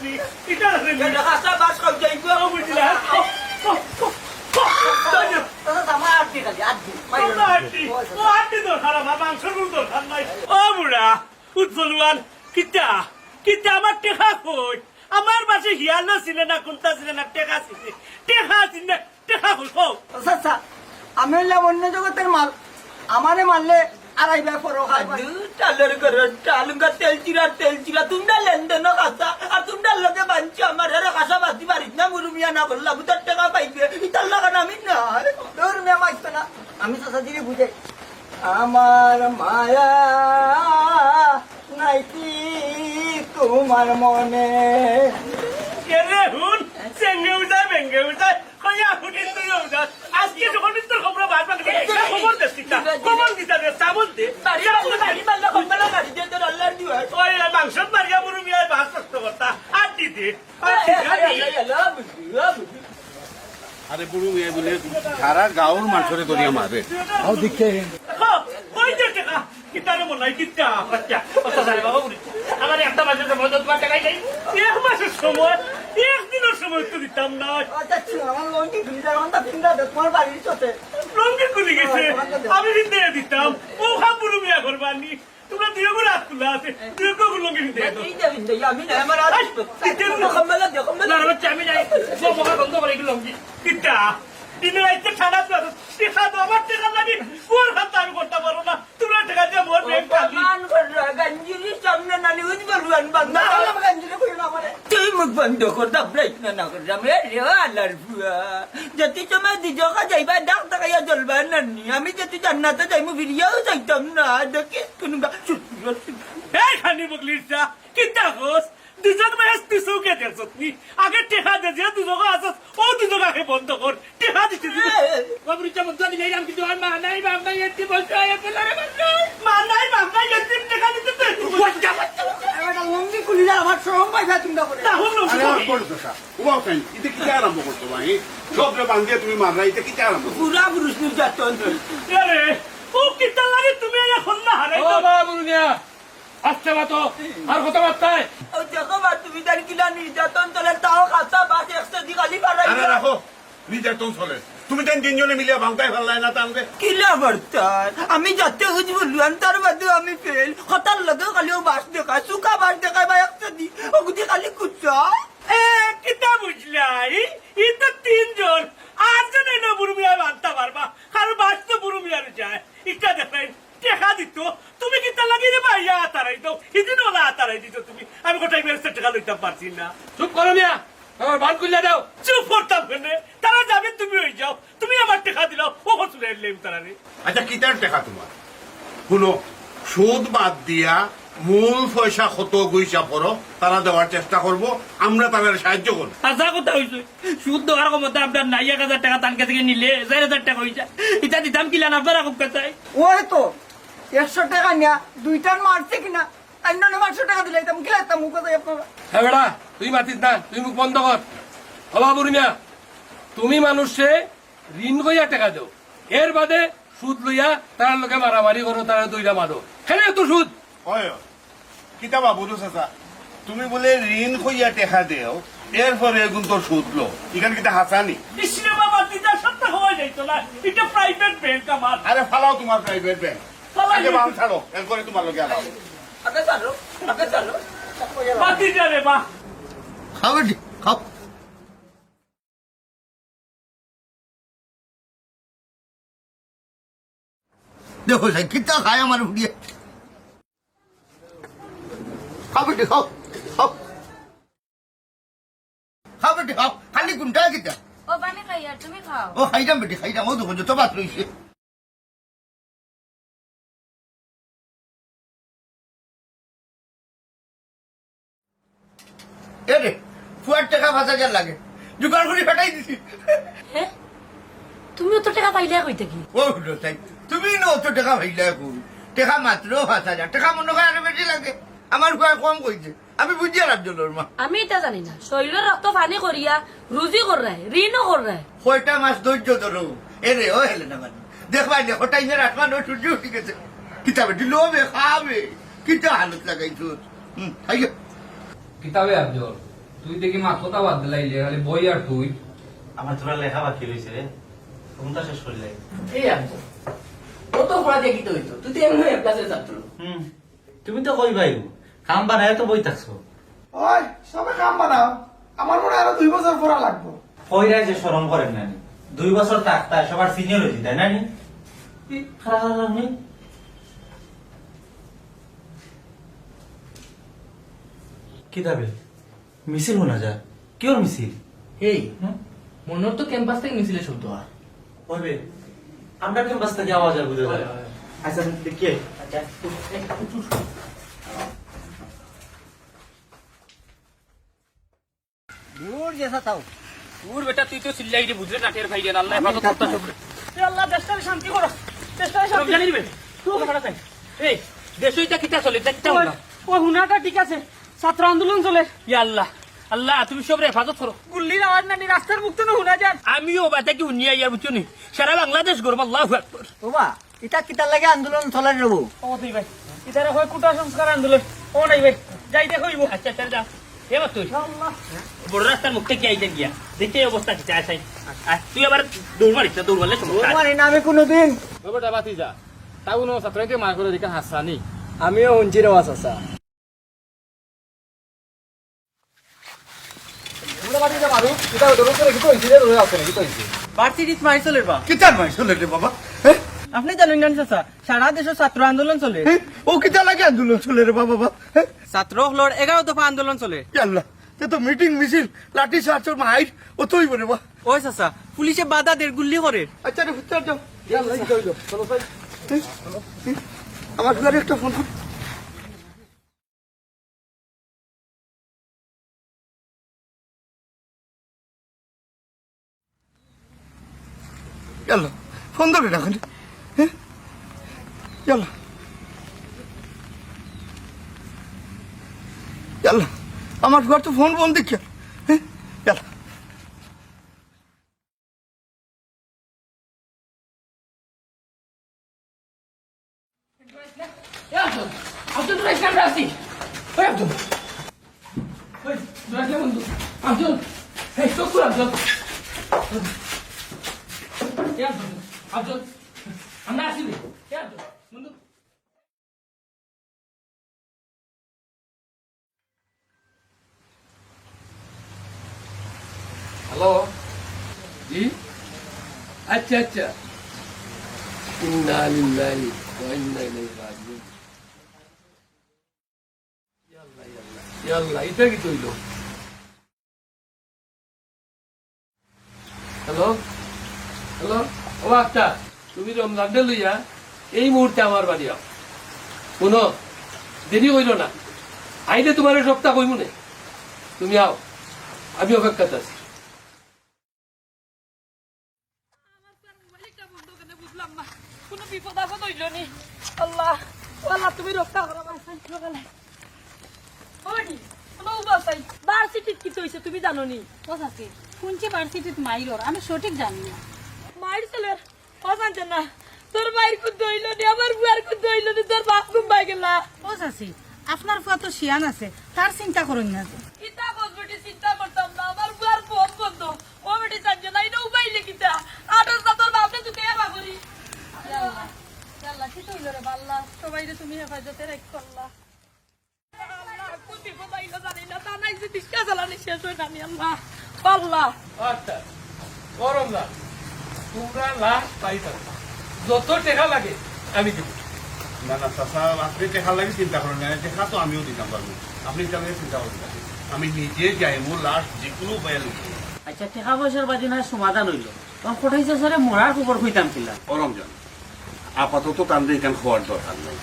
বুঝলি এটা রাস্তা বাস কর যাইবো বুঝলি আমার আটটি খালি আটটি ও বুড়া উৎফলুয়ান কিতা কিতা আমার টেকা কই আমার বাসে হিয়াল ছিল না কোনটা ছিল না টেকা ছিল টেকা ছিল না টেকা কই কও আচ্ছা আমি হইলাম অন্য জগতের মাল আমারে মারলে আড়াইবার পরও টালের করে টালুঙ্গা তেল চিরা তোমরা লেনদেন খাসা আর তোমরা লোকে বাঞ্চি আমার হেরে খাসা বাতি পারিস না মুরুমিয়া না বললা বুতার টাকা পাইবে ইতার লাগান আমি না মুরুমিয়া মাইতো না আমি চাচা দিদি বুঝাই আমার মায়া নাইকি তোমার মনে এরে হুন চেঙ্গে উঠায় ভেঙ্গে উঠায় কইয়া হুনিন তুই উঠাস আজকে যখন তোর খবর বাদ বাদ খবর দিস না খবর দিতা দে চাবল দে বাড়ি মারলে খবর গাড়ি দিয়ে তোর আল্লাহর দিওয়া ওই মাংস মারিয়া মুরুমিয়া ভাত কষ্ট করতা আর দিতে আরে বুড়ো মেয়ে বলে সারা গাঁওর মানুষরে দরিয়া মারবে ওই যে টাকা কিতারে মনে হয় কিতা বাচ্চা কথা যায় বাবা বুড়ি আমার একটা মাসের সময় তো তোমার টাকাই নেই এক মাসের সময় একদিনের সময় তো দিতাম না আচ্ছা আমার লঙ্কি ফিন্দা তোমার বাড়ির চতে লঙ্গি খুলে গেছে আমি দিতে দিতাম ও খাম মুরুমিয়া করবানি তোমরা দুই করে হাত খোলা আছে দুই করে লঙ্গি দিতে আমি না আমার আমি নাই বন্ধ করে লঙ্গি কিতা দিনের রাইতে ঠান্ডা টেকা তো আমার টেকা লাগে ওর হাত আমি করতে পারবো না তোমরা টেকা দিয়ে মোর ব্যাংক গঞ্জির সামনে নানি উজ বলবেন বান্দা গঞ্জিরে কই না মানে তুই মুখ বন্ধ কর দা ব্রেক না করলাম রে আল্লাহর ফুয়া যদি তুমি দিজকা যাইবা ডাক টাকাইয়া জ্বলবা নানি আমি যদি জান্নাতে যাইমু ফিরিয়াও যাইতাম না দেখে কোন এই খানি বকলিরটা কিতা হোস দুজন মাস তুই কে দেখছনি আগে টেকা দে যে দুজন আছে ও দুজন আগে বন্ধ কর টেকা দিতে দিবি বাবুরি চা বন্ধ দিলে আমি কিন্তু আর মা নাই বাপ নাই এতি বলতে আয় পেলারে মা নাই বাপ নাই এতি টেকা দিতে তুই এটা লঙ্গি খুলিলা আমার শরম পাইবা তুমি করে না হলো উবাও খাই এটা কি আরম্ভ করতো ভাই সবরে বান্ধিয়ে তুমি মাররা এটা কি আরম্ভ পুরা পুরুষ নির্যাতন আরে ও কিতা লাগে তুমি এখন না হারাই ও বাবুনিয়া আচ্ছা বাতো আর কথা বার্তায় ও দেখো বা তুমি তার কিলা নির্যাতন চলে তাও খাতা বাস 100 দি খালি পারাই আরে রাখো নির্যাতন চলে তুমি তেন তিনজনে মিলিয়া ভাঙতাই ফেললাই না তাহলে কিলা বার্তার আমি যাতে হুজ বললাম তার বাদে আমি ফেল হতার লগে খালি ও বাস দেখা সুকা বাস দেখাই বা 100 দি ও গুদি খালি কুচ্চা এ কিতা বুঝলাই ই তো তিনজন আটজন এনে বুরুমিয়া বানতে পারবা আর বাস তো বুরুমিয়ার যায় ইটা দেখাই টেকা দিত তুমি কিতা লাগি রে ভাইয়া তারাই তো ইদিন ওলা তারাই দিত তুমি আমি গোটাই বেরসে টাকা লইতাম পারছি না চুপ করো মিয়া আমার বান খুলে দাও চুপ করতাম কেন তারা যাবে তুমি হয়ে যাও তুমি আমার টেকা দিলাও ও হসুলে এলেম তারা রে আচ্ছা কিতার টাকা তোমার শুনো সুদ বাদ দিয়া মূল পয়সা কত গইসা পড়ো তারা দেওয়ার চেষ্টা করব আমরা তাদের সাহায্য করব আশা কথা হইছে সুদ দেওয়ার ক্ষমতা আপনার নাই 1000 টাকা তানকে থেকে নিলে 4000 টাকা হয়ে যায় এটা দিতাম কিলা না আপনারা খুব কাছে ওই তো 100 টাকা নিয়া দুইটার মারছে কিনা অন্য 500 টাকা দিলে তুমি কিলা তা মুখ যায় আপনারা হ্যাঁ বেড়া তুই মাতিস না তুই মুখ বন্ধ কর ও বাবুনিয়া তুমি মানুষে ঋণ কইয়া টাকা দাও এর বাদে সুদ লইয়া তার লোকে মারামারি করো তারা দুইটা মারো খেলে তো সুদ হয় কিতাবা বুঝো চাচা তুমি বলে ঋণ কইয়া টেকা দেও এরপরে এগুন তোর সুদ লো এখানে কিতা হাসানি ইসরে বাবা দিদা সত্য হয়ে যাইতো না এটা প্রাইভেট ব্যাংক আমার আরে ফালাও তোমার প্রাইভেট ব্যাংক আগে বাম ছাড়ো এরপরে তোমার লোকে আলাও আগে চলো বাতি যারে মা খাবে খাও দেখো সাই কিতা খায় আমার উড়িয়ে খাবে খাও খাও খাও বেটি খাও খালি কোনটা কিতা ও পানি খাই আর তুমি খাও ও খাইতাম বেটি খাইতাম ও দেখো যত বাত রইছে এ রে ফুয়ার টাকা 5000 লাগে জোগাড় করে ফাটাই দিছি হ্যাঁ তুমিও তো টাকা পাইলে কইতে কি ও হলো তাই তুমি না অত টাকা ভাইলা কই টাকা মাত্র 5000 টাকা মনে হয় আরো বেশি লাগে আমার কয় কম কইছে আমি বুঝি আর জলের মা আমি এটা জানি না শরীরের রক্ত পানি করিয়া রুজি করায় ঋণও করায় কয়টা মাস ধৈর্য ধরো এ রে ও হেলে না মানে দেখবাই না হঠাৎ আটমান সূর্য উঠে গেছে কিতাবে দিলোবে খাবে কিতা হালত লাগাইছো খাইও কিতাবে আফজল তুই দেখি মাথা বাদ দিলাইলে খালি বই আর তুই আমার তোরা লেখা বাকি রয়েছে রে কোনটা শেষ করলে এই আমি কত পড়া দেখি তো হইতো তুই তো এমন হয়ে ক্লাসের ছাত্র তুমি তো কই ভাই কাম বানায় তো বই থাকছো ওই সবে কাম বানাও আমার মনে হয় আরো 2 বছর পড়া লাগবে কইরা যে শরম করেন না 2 বছর থাকতা সবার সিনিয়র হয়েছি তাই না নি খারাপ নেই কি দাবে মিছিল শোনা যায় কি ওর মিছিল এই মনোর তো ক্যাম্পাস থেকে মিছিলে শুনতো আর বলবে আমরা ক্যাম্পাস থেকে আওয়াজ আর বুঝে যায় আচ্ছা দেখি আচ্ছা দূর যেসা তাও দূর বেটা তুই তো চিল্লাই রে বুঝলে নাটের ভাই রে আল্লাহ হেফাজত করতে হবে আল্লাহ দেশটারে শান্তি করো দেশটারে শান্তি জানি রে তুই কথা চাই এই দেশইটা কিটা চলে দেখতে না ও হুনাটা ঠিক আছে ছাত্র আন্দোলন চলে ইয়া আল্লাহ আল্লাহ তুমি সব হেফাজত করো গুল্লির আওয়াজ নানি রাস্তার মুক্ত না হুনা যান আমিও বাতা কি হুনিয়া ইয়া বুঝছো নি সারা বাংলাদেশ গরম আল্লাহু আকবার ওবা এটা কিতার লাগে আন্দোলন চলাই রব ও তুই ভাই ইতারে হয় কুটা সংস্কার আন্দোলন ও নাই ভাই যাই দেখইব আচ্ছা আচ্ছা যা এবার তুই বড় রাস্তার মুখতে কি আইতেন গিয়া দেখতে এই অবস্থা কি চাই চাই তুই আবার দৌড় মারিস না দৌড় মারলে সমস্যা মানে না আমি কোনোদিন বেটা বাতি যা তাও কোনো ছাত্রকে মার করে দিকে হাসানি আমিও হুঞ্জি রওয়াজ আছে ভার্সিটিত মাই চলে বা কিতার ভাই চলে রে বাবা আপনি জানেন না চাচা সারা দেশে ছাত্র আন্দোলন চলে ও কিতা লাগে আন্দোলন চলে রে বাবা ছাত্র হলোর 11 দফা আন্দোলন চলে আল্লাহ তে তো মিটিং মিছিল লাঠি চার্জ মাইর ও তুই বলে বা ওই চাচা পুলিশে বাধা দের গুল্লি করে আচ্ছা রে ভিতর যাও আমার ঘরে একটা ফোন يلا ফোন ধরে রাখুন يلا يلا আমার ঘর তো ফোন বন্ধ দেখি يلا আব্দুল রাইস কামরা আছি ওই আব্দুল ওই রাইস বন্ধু আব্দুল এই তো পুরো আব্দুল ইয়া আব্দুল আমরা আসি রে ইয়া আব্দুল বন্ধু হ্যালো জি আচ্ছা আচ্ছা ইন্না লিল্লাহি ওয়া ইন্না ইলাইহি রাজিউন ইয়াল্লাহ এটা কি কইলো হ্যালো হ্যালো ও আচ্ছা তুমি রমজান ডে লইয়া এই মুহূর্তে আমার বাড়ি আও শুনো দেরি হইল না আইলে তোমার সপ্তাহ কইব না তুমি আও আমি অপেক্ষাতে আছি কোনো বিপদ আপদ হইল নি আল্লাহ আল্লাহ তুমি রক্ষা করো ভার্সিটিত কি হয়েছে তুমি জানো নি আছে শুনছি ভার্সিটিত মাইরর আমি সঠিক জানি না মাইর চলে জানতে না তোর মায়ের কুদ হইল নি আমার বুয়ার কুদ হইল নি তোর বাপ ঘুমাই গেলা আছে আপনার ফুয়া তো শিয়ান আছে তার চিন্তা করুন না কিতা বলবটি চিন্তা করতাম না আমার বুয়ার ফোন বন্ধ ও বেটি জানছে না এটা উপাইলে কিতা আটক না তোর বাপরে তুই কে বাবুরি আল্লাহ কি তৈল রে আল্লাহ সবাই তুমি হেফাজতে রাখ আল্লাহ আচ্ছা গরম না তোমরা লাশ পাইতা যত টাকা লাগে আমি দিব না না চাচা আপনি টেকা লাগে চিন্তা করেন না টেকা তো আমিও দিতাম পারবো আপনি তাহলে চিন্তা করবেন না। আমি নিজে যাই মোর লাস্ট যে কোনো উপায় লইব আচ্ছা টাকা পয়সার বাজি না সমাধান হইল তখন কোথাইছে স্যারে মরার খবর কইতাম কিলা রমজান আপাতত তাদের এখান হওয়ার দরকার নাই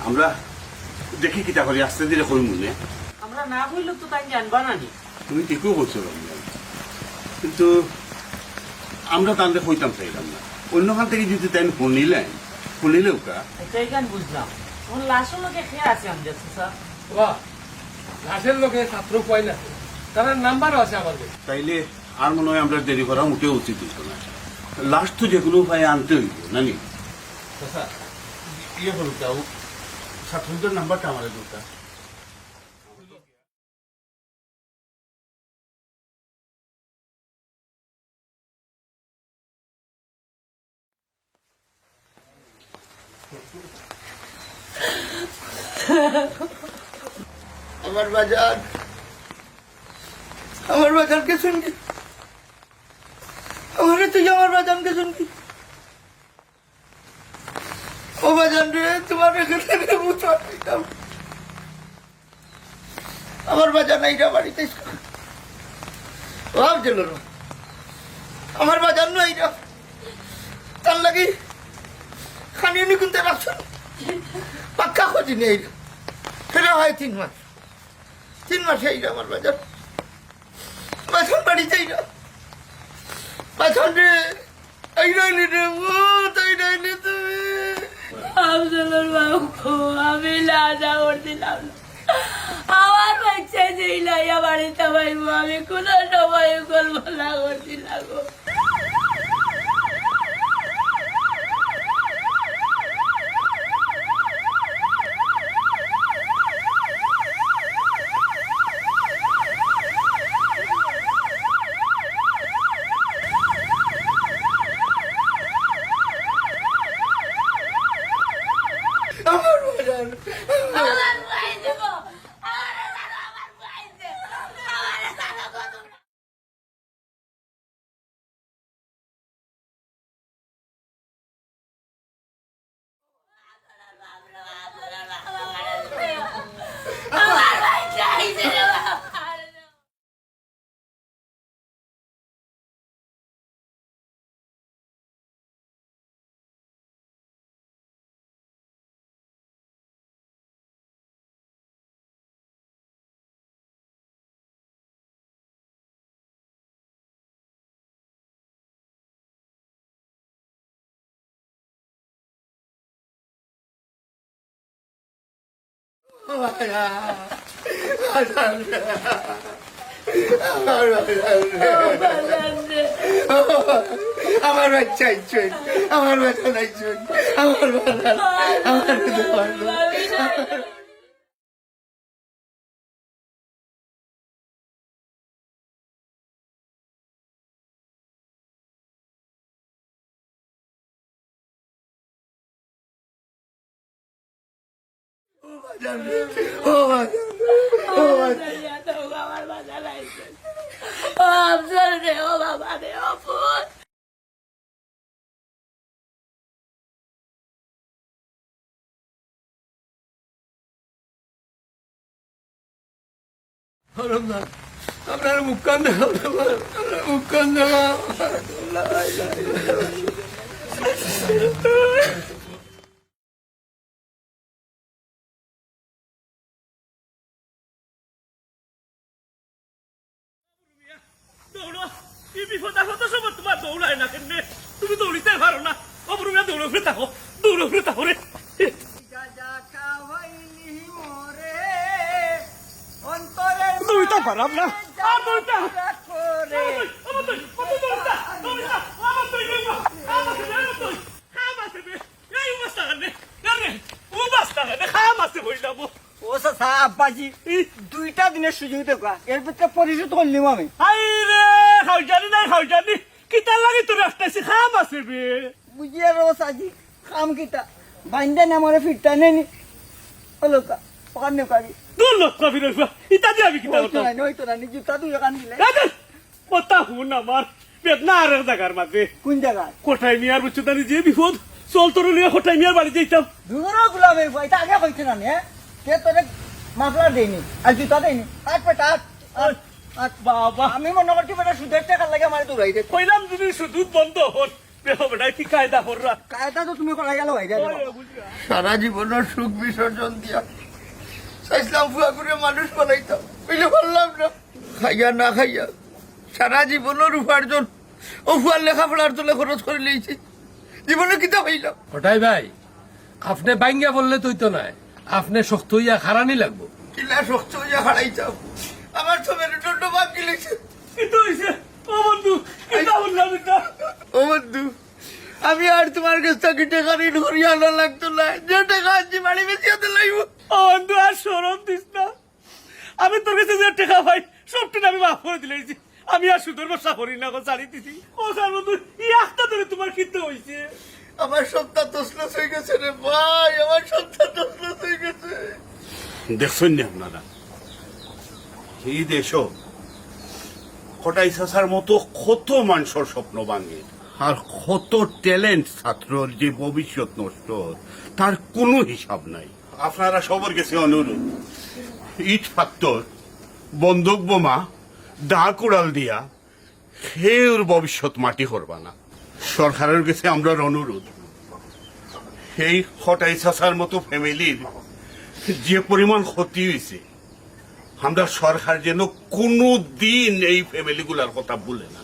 আমরা দেখি কিতা করি আস্তে ধীরে করি মনে আমরা না কইলে তো তাই জানবা না নি তুমি ঠিকও বলছো রমজান কিন্তু আমরা তাদের কইতাম চাইলাম না অন্যখান থেকে যদি তাই শুনিলেও কা আচ্ছা এখান বুঝলাম ওর লাশও লোকে খেয়ে আছে আমাদের স্যার বাহ লাশের লোকে ছাত্র পাই না তার নাম্বারও আছে আমাদের তাইলে আর মনে হয় আমরা দেরি করা মোটেও উচিত হইত না লাস্ট তো যে কোনো উপায়ে আনতে হইব নানি ইয়ে করুক ছাত্রদের নাম্বারটা আমার দরকার আমার বাজারকে শুনবি, আমারে তুই আমার বাজানকে শুনবি। ও বাজান রে, তোমার এখানে মুছো দিতাম। আমার বাজান এইটা বাড়িতে ভাবছিল না, আমার বাজান না এইটা, তার লাগি খানিয়ে নি কিনতে রাখছো পাক্কা খোঁজি নেই। সেটা হয় 3 মাস, 3 মাসে এইটা আমার বাজার। বাছন বাড়িতে এইটা, বাছন রে এই রইলি রে, ও তাই রইলি তুমি। আব্দুলের বাবু, আমি লাজা করছিলাম না। আমার বাচ্চা যেই লাইয়া বাড়িতে পাইব, আমি কোনো সময় কল্পনা করছিলাম। আমার বাজার, আমার ভাই দেব, আমার ভাই দেব, আমার কত আমার ভাই চাইছে রে বাবা। আমার বাচ্চা আইছুন, আমার বাচ্চা আইছুন, আমার বাচ্চা, আমার ও আমার বাধা লাগছে। ও আফসর রে, ও বাবা রে, ও ফুল। আপনার মুখকান দেখা, মুখকান দেখা। দৌড়ো, এই বিপদ আপদ সময় তোমার দৌড়ায় না কেন? তুমি দৌড়িতে পারো না। অবরুমিয়া দৌড়ে ফিরে থাকো, দৌড়ে ফিরে থাকো রে। দৌড়িতে পারাম না, আর দৌড়িতে ও সাসা আব্বাজি, 2টা দিনের সুযোগ দেখা, এর ভিতরে পরিশোধ করলিম আমি। কিতা লাগে তোর আসতেছি, খাম আছে বে। বুঝিয়ে রোজ আজি খাম কিটা বাইন্দা নামরে ফিরতা নেনি ওলোকা পাকানে কারি দূর লোক কবি রইবা, ইতা দিয়ে আমি কিতা করতাম? হইতো না জুতা তুই এখান দিলে কথা হুন আমার বেদনা আর এক জায়গার মাঝে কোন জায়গায় কোটাই মিয়ার বুঝছো তানি যে বিপদ চল তোর নিয়ে কোটাই মিয়ার বাড়ি যেতাম। দূর গুলামের ভাই তা আগে কইছ না নে কে তোরে মাফলার দেইনি আর জুতা দেইনি আট পেটা আট বাবা আমি মনে করছি বেটা সুদের টাকা লাগে আমার দূরাই দে কইলাম যদি শুধু বন্ধ হল বেটা কি কায়দা কররা। কায়দা তো তুমি করা গেল ভাই সারা জীবনের সুখ বিসর্জন দিয়া চাইছিলাম ফুয়া করে মানুষ বানাইতাম বুঝতে পারলাম না খাইয়া না খাইয়া সারা জীবনের উপার্জন ও ফুয়ার লেখাপড়ার তোলে খরচ করে লিয়েছি জীবনে কিতা হইলাম ওটাই ভাই আপনি বাইঙ্গা বললে তুই তো নাই, আপনি শক্ত হইয়া খারানি লাগবো। কিলা শক্ত হইয়া হারাইতাম আমার তো মেরুদণ্ড বাদ গেলেছে। কিন্তু হইছে ও বন্ধু কিতা বললাম এটা ও বন্ধু আমি আর তোমার কাছ থেকে টাকা ঋণ করিয়া আনা লাগতো না, যে টাকা আনছি বাড়ি বেশি হতে লাগবো। ও বন্ধু আর সরম দিস না, আমি তোর কাছে যে টাকা ভাই সবটা আমি মাফ করে দিলেছি। আমি আর সুদের ব্যবসা করি না, ছাড়ি দিছি। ও স্যার বন্ধু ই একটা ধরে তোমার কিনতে হয়েছে। আমার সপ্তাহ তসলস হয়ে গেছে রে ভাই, আমার সপ্তাহ তসলস হয়ে গেছে। দেখছেন না আপনারা এই দেশও কটাই চাচার মতো কত মানুষের স্বপ্ন ভাঙে আর কত ট্যালেন্ট ছাত্রর যে ভবিষ্যৎ নষ্ট তার কোনো হিসাব নাই। আপনারা সবার কাছে অনুরোধ, ইট পাত্তর, বন্দুক বোমা, দা কুড়াল দিয়া সের ভবিষ্যৎ মাটি করবা না। সরকারের কাছে আমরা অনুরোধ, এই হটাই চাচার মতো ফ্যামিলির যে পরিমাণ ক্ষতি হয়েছে, আমরা সরকার যেন কোনো দিন এই ফ্যামিলিগুলার কথা বলে না।